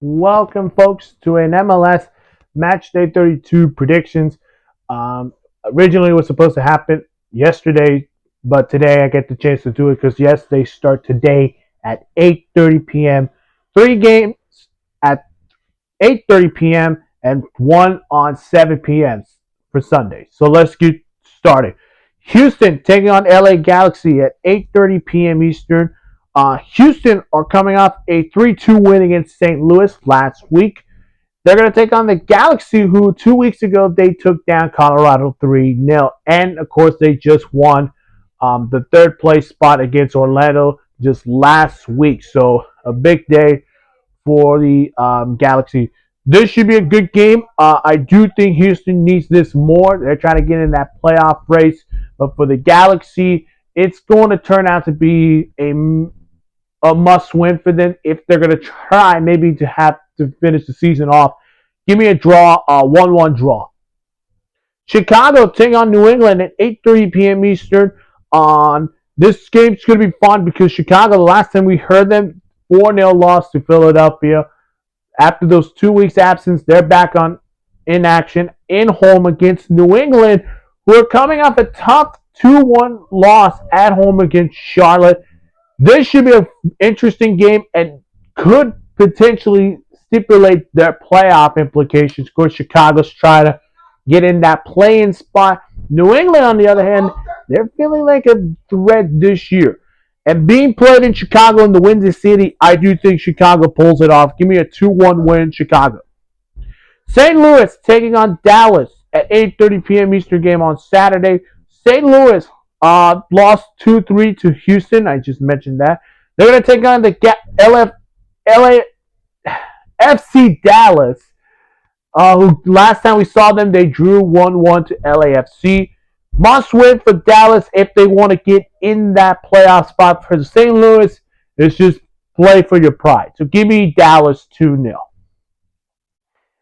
Welcome, folks, to an MLS Matchday 32 predictions. Originally, it was supposed to happen yesterday, but today I get the chance to do it because, yes, they start today at 8:30 p.m. Three games at 8:30 p.m. and one on 7 p.m. for Sunday. So let's get started. Houston taking on LA Galaxy at 8:30 p.m. Eastern. Houston are coming off a 3-2 win against St. Louis last week. They're going to take on the Galaxy, who 2 weeks ago they took down Colorado 3-0. And, of course, they just won the third place spot against Orlando just last week. So a big day for the Galaxy. This should be a good game. I do think Houston needs this more. They're trying to get in that playoff race. But for the Galaxy, it's going to turn out to be a must win for them if they're going to try maybe to have to finish the season off. Give me a draw, 1-1 draw. Chicago taking on New England at 8:30 p.m. Eastern. On this game's going to be fun because Chicago, the last time we heard them, 4-0 loss to Philadelphia. After those 2 weeks absence, they're back on in action in home against New England, who are coming off a tough 2-1 loss at home against Charlotte. This should be an interesting game and could potentially stipulate their playoff implications. Of course, Chicago's trying to get in that play-in spot. New England, on the other hand, they're feeling like a threat this year. And being played in Chicago in the Windy City, I do think Chicago pulls it off. Give me a 2-1 win, Chicago. St. Louis taking on Dallas at 8:30 p.m. Eastern game on Saturday. St. Louis lost 2-3 to Houston. I just mentioned that. They're going to take on the LAFC Dallas, who last time we saw them, they drew 1-1 to LAFC. Must win for Dallas if they want to get in that playoff spot. For St. Louis, it's just play for your pride. So give me Dallas 2-0.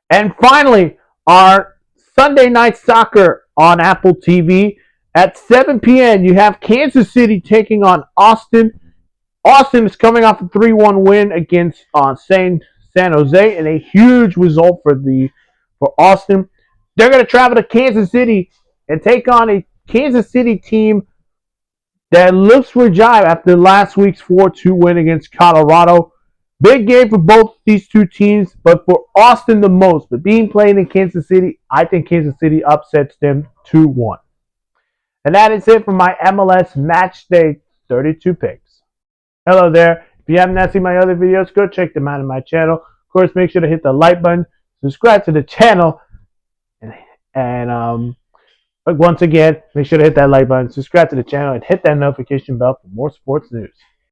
And finally, our Sunday night soccer on Apple TV. At 7 p.m., you have Kansas City taking on Austin. Austin is coming off a 3-1 win against San Jose, and a huge result for Austin. They're going to travel to Kansas City and take on a Kansas City team that looks fragile after last week's 4-2 win against Colorado. Big game for both these two teams, but for Austin the most. But being played in Kansas City, I think Kansas City upsets them 2-1. And that is it for my MLS Matchday 32 picks. Hello there. If you haven't seen my other videos, go check them out on my channel. Of course, make sure to hit the like button, subscribe to the channel, and once again, make sure to hit that like button, subscribe to the channel, and hit that notification bell for more sports news.